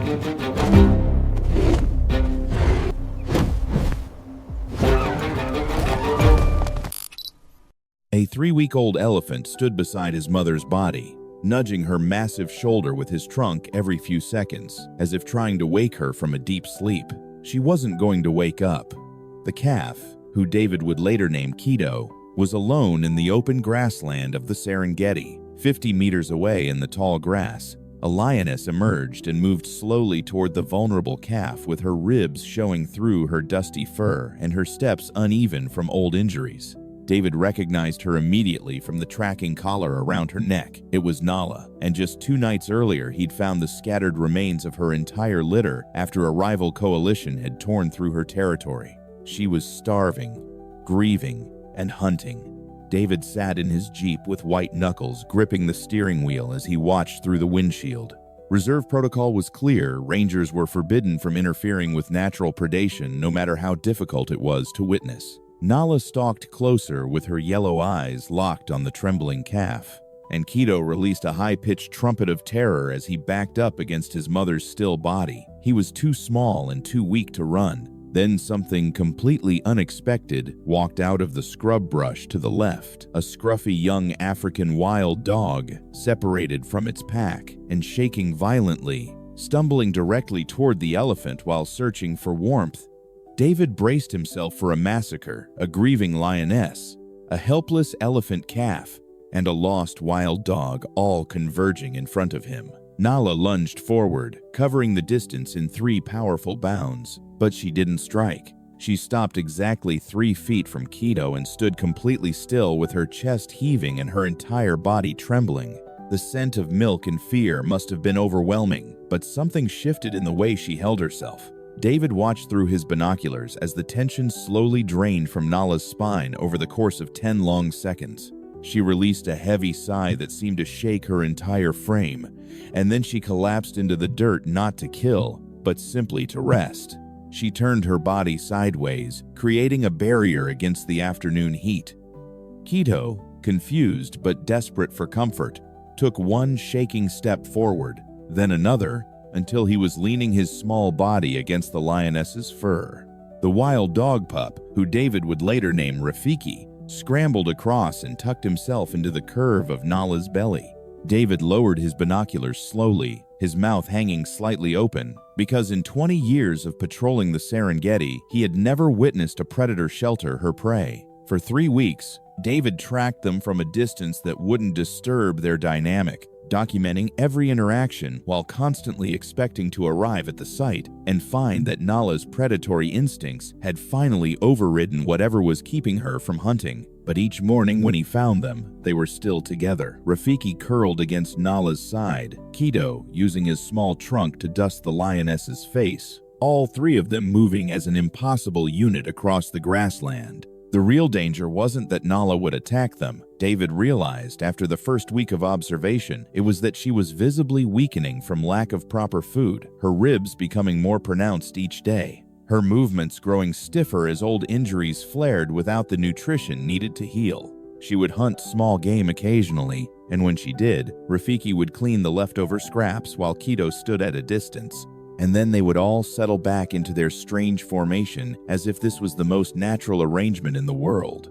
A 3-week-old elephant stood beside his mother's body, nudging her massive shoulder with his trunk every few seconds, as if trying to wake her from a deep sleep. She wasn't going to wake up. The calf, who David would later name Keto, was alone in the open grassland of the Serengeti. 50 meters away in the tall grass, a lioness emerged and moved slowly toward the vulnerable calf, with her ribs showing through her dusty fur and her steps uneven from old injuries. David recognized her immediately from the tracking collar around her neck. It was Nala, and just 2 nights earlier he'd found the scattered remains of her entire litter after a rival coalition had torn through her territory. She was starving, grieving, and hunting. David sat in his Jeep with white knuckles gripping the steering wheel as he watched through the windshield. Reserve protocol was clear. Rangers were forbidden from interfering with natural predation, no matter how difficult it was to witness. Nala stalked closer with her yellow eyes locked on the trembling calf, and Keto released a high-pitched trumpet of terror as he backed up against his mother's still body. He was too small and too weak to run. Then something completely unexpected walked out of the scrub brush to the left. A scruffy young African wild dog, separated from its pack and shaking violently, stumbling directly toward the elephant while searching for warmth. David braced himself for a massacre: a grieving lioness, a helpless elephant calf, and a lost wild dog, all converging in front of him. Nala lunged forward, covering the distance in 3 powerful bounds, but she didn't strike. She stopped exactly 3 feet from Keto and stood completely still, with her chest heaving and her entire body trembling. The scent of milk and fear must have been overwhelming, but something shifted in the way she held herself. David watched through his binoculars as the tension slowly drained from Nala's spine over the course of 10 long seconds. She released a heavy sigh that seemed to shake her entire frame, and then she collapsed into the dirt, not to kill, but simply to rest. She turned her body sideways, creating a barrier against the afternoon heat. Keto, confused but desperate for comfort, took 1 shaking step forward, then another, until he was leaning his small body against the lioness's fur. The wild dog pup, who David would later name Rafiki, scrambled across and tucked himself into the curve of Nala's belly. David lowered his binoculars slowly, his mouth hanging slightly open, because in 20 years of patrolling the Serengeti, he had never witnessed a predator shelter her prey. For 3 weeks, David tracked them from a distance that wouldn't disturb their dynamic, documenting every interaction while constantly expecting to arrive at the site and find that Nala's predatory instincts had finally overridden whatever was keeping her from hunting. But each morning when he found them, they were still together. Rafiki curled against Nala's side, Keto using his small trunk to dust the lioness's face, all 3 of them moving as an impossible unit across the grassland. The real danger wasn't that Nala would attack them. David realized after the first week of observation, it was that she was visibly weakening from lack of proper food, her ribs becoming more pronounced each day, her movements growing stiffer as old injuries flared without the nutrition needed to heal. She would hunt small game occasionally, and when she did, Rafiki would clean the leftover scraps while Keto stood at a distance. And then they would all settle back into their strange formation as if this was the most natural arrangement in the world.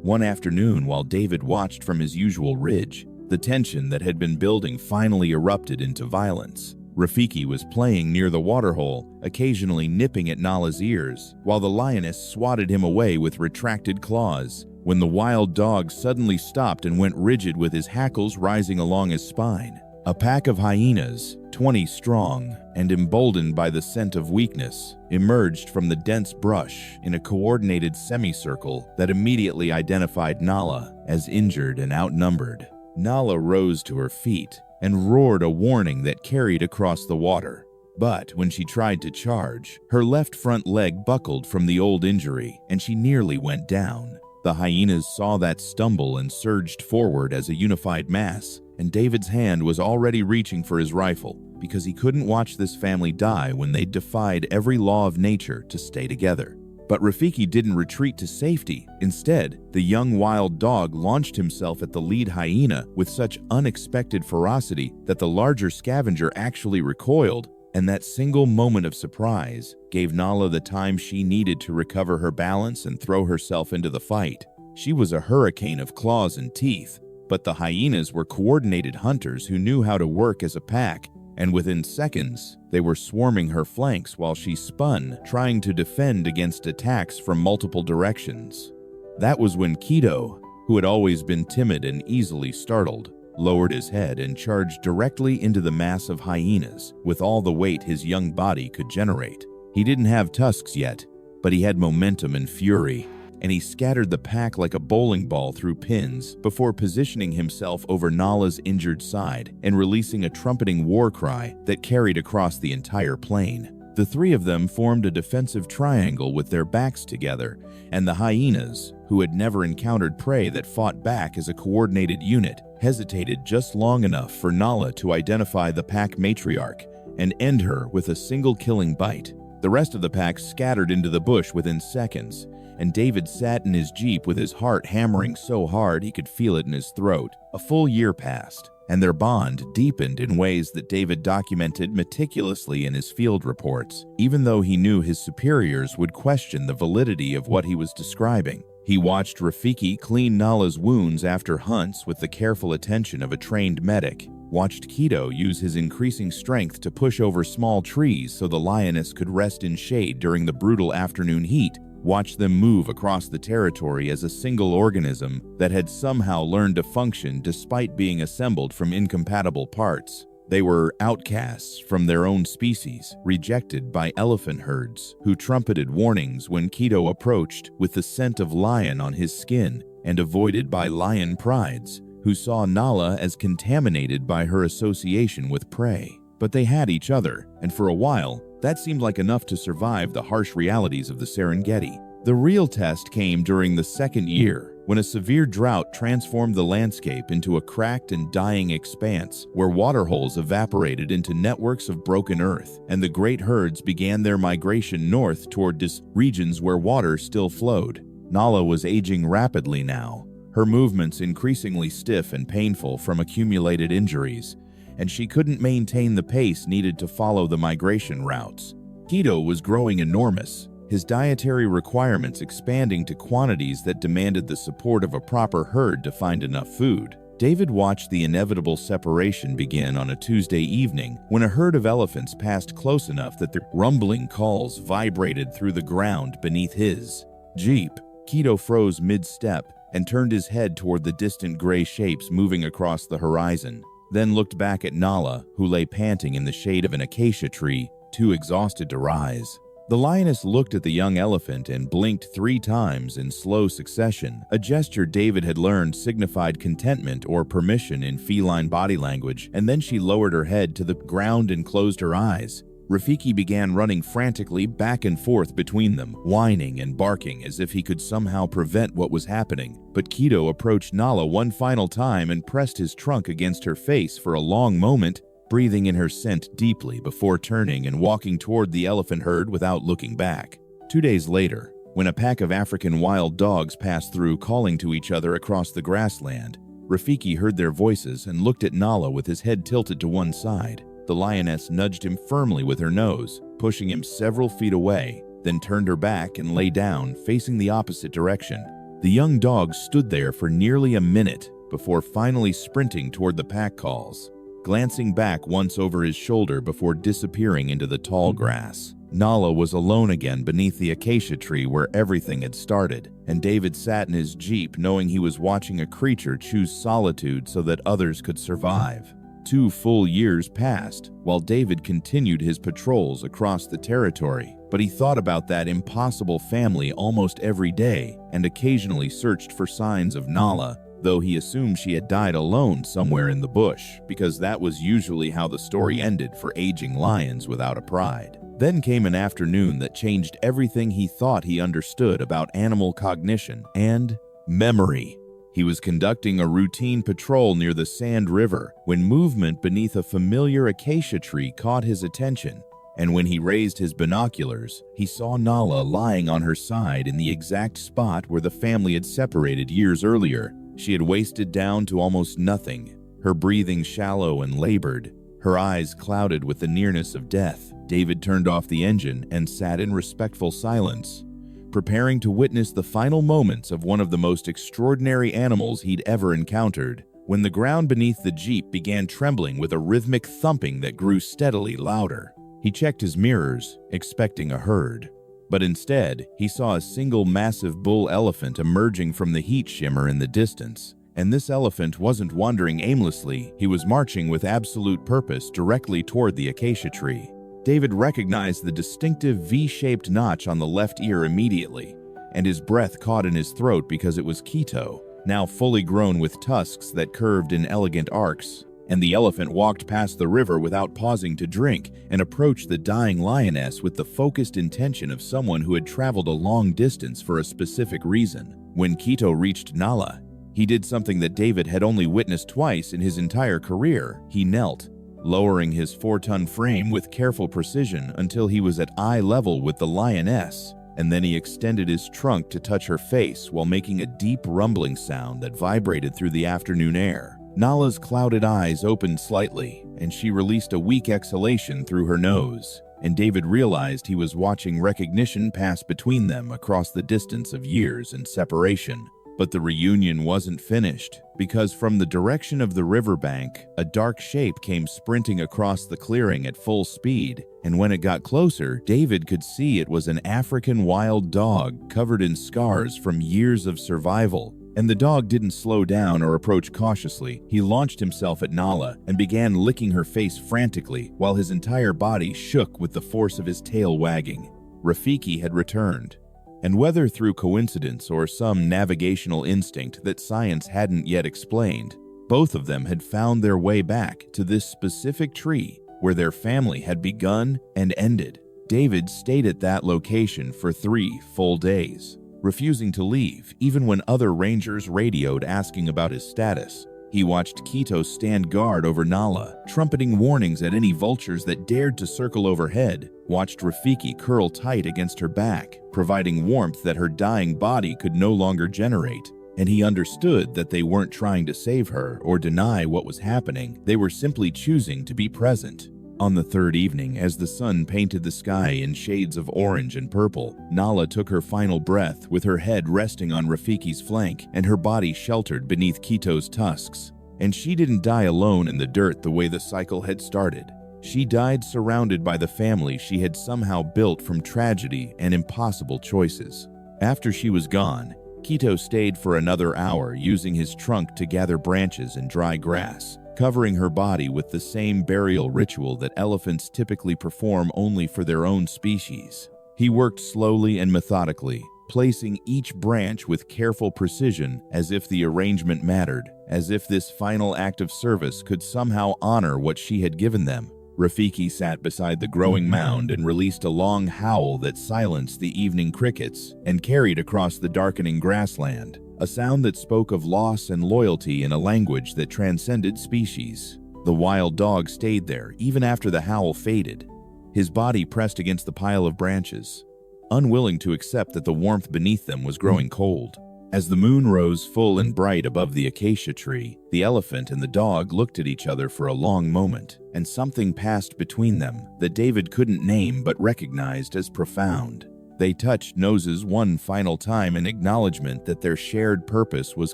One afternoon, while David watched from his usual ridge, the tension that had been building finally erupted into violence. Rafiki was playing near the waterhole, occasionally nipping at Nala's ears, while the lioness swatted him away with retracted claws, when the wild dog suddenly stopped and went rigid with his hackles rising along his spine. A pack of hyenas, 20 strong, and emboldened by the scent of weakness, emerged from the dense brush in a coordinated semicircle that immediately identified Nala as injured and outnumbered. Nala rose to her feet and roared a warning that carried across the water. But when she tried to charge, her left front leg buckled from the old injury, and she nearly went down. The hyenas saw that stumble and surged forward as a unified mass, and David's hand was already reaching for his rifle, because he couldn't watch this family die when they defied every law of nature to stay together. But Rafiki didn't retreat to safety. Instead, the young wild dog launched himself at the lead hyena with such unexpected ferocity that the larger scavenger actually recoiled, and that single moment of surprise gave Nala the time she needed to recover her balance and throw herself into the fight. She was a hurricane of claws and teeth, but the hyenas were coordinated hunters who knew how to work as a pack, and within seconds, they were swarming her flanks while she spun, trying to defend against attacks from multiple directions. That was when Keto, who had always been timid and easily startled, lowered his head and charged directly into the mass of hyenas with all the weight his young body could generate. He didn't have tusks yet, but he had momentum and fury, and he scattered the pack like a bowling ball through pins before positioning himself over Nala's injured side and releasing a trumpeting war cry that carried across the entire plain. The three of them formed a defensive triangle with their backs together, and the hyenas, who had never encountered prey that fought back as a coordinated unit, hesitated just long enough for Nala to identify the pack matriarch and end her with a single killing bite. The rest of the pack scattered into the bush within seconds, and David sat in his jeep with his heart hammering so hard he could feel it in his throat. A full year passed, and their bond deepened in ways that David documented meticulously in his field reports, even though he knew his superiors would question the validity of what he was describing. He watched Rafiki clean Nala's wounds after hunts with the careful attention of a trained medic, watched Keto use his increasing strength to push over small trees so the lioness could rest in shade during the brutal afternoon heat, watched them move across the territory as a single organism that had somehow learned to function despite being assembled from incompatible parts. They were outcasts from their own species, rejected by elephant herds, who trumpeted warnings when Keto approached with the scent of lion on his skin, and avoided by lion prides, who saw Nala as contaminated by her association with prey. But they had each other, and for a while, that seemed like enough to survive the harsh realities of the Serengeti. The real test came during the second year, when a severe drought transformed the landscape into a cracked and dying expanse where waterholes evaporated into networks of broken earth, and the great herds began their migration north toward regions where water still flowed. Nala was aging rapidly now, her movements increasingly stiff and painful from accumulated injuries, and she couldn't maintain the pace needed to follow the migration routes. Keto was growing enormous, his dietary requirements expanding to quantities that demanded the support of a proper herd to find enough food. David watched the inevitable separation begin on a Tuesday evening when a herd of elephants passed close enough that their rumbling calls vibrated through the ground beneath his jeep. Keto froze mid-step and turned his head toward the distant gray shapes moving across the horizon, then looked back at Nala, who lay panting in the shade of an acacia tree, too exhausted to rise. The lioness looked at the young elephant and blinked 3 times in slow succession, a gesture David had learned signified contentment or permission in feline body language, and then she lowered her head to the ground and closed her eyes. Rafiki began running frantically back and forth between them, whining and barking as if he could somehow prevent what was happening. But Keto approached Nala one final time and pressed his trunk against her face for a long moment, breathing in her scent deeply before turning and walking toward the elephant herd without looking back. 2 days later, when a pack of African wild dogs passed through calling to each other across the grassland, Rafiki heard their voices and looked at Nala with his head tilted to one side. The lioness nudged him firmly with her nose, pushing him several feet away, then turned her back and lay down, facing the opposite direction. The young dog stood there for nearly a minute before finally sprinting toward the pack calls, glancing back once over his shoulder before disappearing into the tall grass. Nala was alone again beneath the acacia tree where everything had started, and David sat in his jeep knowing he was watching a creature choose solitude so that others could survive. 2 full years passed while David continued his patrols across the territory, but he thought about that impossible family almost every day and occasionally searched for signs of Nala, though he assumed she had died alone somewhere in the bush, because that was usually how the story ended for aging lions without a pride. Then came an afternoon that changed everything he thought he understood about animal cognition and memory. He was conducting a routine patrol near the Sand River when movement beneath a familiar acacia tree caught his attention, and when he raised his binoculars, he saw Nala lying on her side in the exact spot where the family had separated years earlier. She had wasted down to almost nothing, her breathing shallow and labored, her Her eyes clouded with the nearness of death. David turned off the engine and sat in respectful silence, preparing to witness the final moments of one of the most extraordinary animals he'd ever encountered, when the ground beneath the Jeep began trembling with a rhythmic thumping that grew steadily louder. He checked his mirrors, expecting a herd. But instead, he saw a single massive bull elephant emerging from the heat shimmer in the distance. And this elephant wasn't wandering aimlessly, he was marching with absolute purpose directly toward the acacia tree. David recognized the distinctive V-shaped notch on the left ear immediately, and his breath caught in his throat because it was Quito, now fully grown with tusks that curved in elegant arcs. And the elephant walked past the river without pausing to drink and approached the dying lioness with the focused intention of someone who had traveled a long distance for a specific reason. When Quito reached Nala, he did something that David had only witnessed twice in his entire career. He knelt, lowering his 4-ton frame with careful precision until he was at eye level with the lioness, and then he extended his trunk to touch her face while making a deep rumbling sound that vibrated through the afternoon air. Nala's clouded eyes opened slightly, and she released a weak exhalation through her nose, and David realized he was watching recognition pass between them across the distance of years and separation. But the reunion wasn't finished, because from the direction of the riverbank, a dark shape came sprinting across the clearing at full speed, and when it got closer, David could see it was an African wild dog covered in scars from years of survival. And the dog didn't slow down or approach cautiously. He launched himself at Nala and began licking her face frantically, while his entire body shook with the force of his tail wagging. Rafiki had returned. And whether through coincidence or some navigational instinct that science hadn't yet explained, both of them had found their way back to this specific tree where their family had begun and ended. David stayed at that location for 3 full days, refusing to leave even when other rangers radioed asking about his status. He watched Quito stand guard over Nala, trumpeting warnings at any vultures that dared to circle overhead, watched Rafiki curl tight against her back, providing warmth that her dying body could no longer generate. And he understood that they weren't trying to save her or deny what was happening. They were simply choosing to be present. On the 3rd evening, as the sun painted the sky in shades of orange and purple, Nala took her final breath with her head resting on Rafiki's flank and her body sheltered beneath Quito's tusks. And she didn't die alone in the dirt the way the cycle had started. She died surrounded by the family she had somehow built from tragedy and impossible choices. After she was gone, Quito stayed for another hour using his trunk to gather branches and dry grass, covering her body with the same burial ritual that elephants typically perform only for their own species. He worked slowly and methodically, placing each branch with careful precision as if the arrangement mattered, as if this final act of service could somehow honor what she had given them. Rafiki sat beside the growing mound and released a long howl that silenced the evening crickets and carried across the darkening grassland, a sound that spoke of loss and loyalty in a language that transcended species. The wild dog stayed there even after the howl faded, his body pressed against the pile of branches, unwilling to accept that the warmth beneath them was growing cold. As the moon rose full and bright above the acacia tree, the elephant and the dog looked at each other for a long moment, and something passed between them that David couldn't name but recognized as profound. They touched noses one final time in acknowledgement that their shared purpose was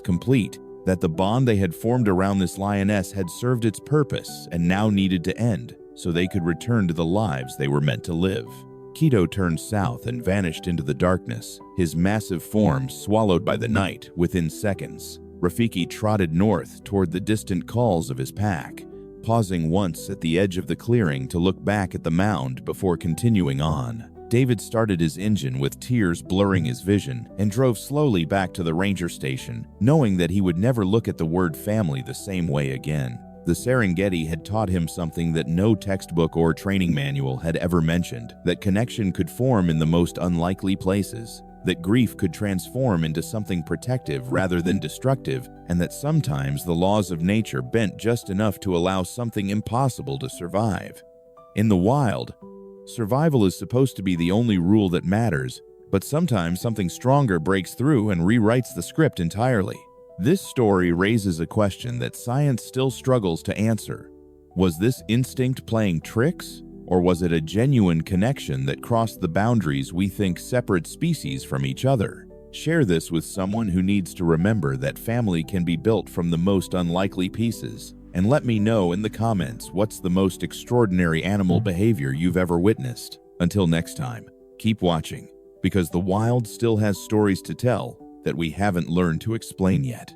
complete, that the bond they had formed around this lioness had served its purpose and now needed to end, so they could return to the lives they were meant to live. Quito turned south and vanished into the darkness, his massive form swallowed by the night within seconds. Rafiki trotted north toward the distant calls of his pack, pausing once at the edge of the clearing to look back at the mound before continuing on. David started his engine with tears blurring his vision and drove slowly back to the ranger station, knowing that he would never look at the word family the same way again. The Serengeti had taught him something that no textbook or training manual had ever mentioned, that connection could form in the most unlikely places, that grief could transform into something protective rather than destructive, and that sometimes the laws of nature bent just enough to allow something impossible to survive. In the wild, survival is supposed to be the only rule that matters, but sometimes something stronger breaks through and rewrites the script entirely. This story raises a question that science still struggles to answer. Was this instinct playing tricks, or was it a genuine connection that crossed the boundaries we think separate species from each other? Share this with someone who needs to remember that family can be built from the most unlikely pieces. And let me know in the comments what's the most extraordinary animal behavior you've ever witnessed. Until next time, keep watching, because the wild still has stories to tell that we haven't learned to explain yet.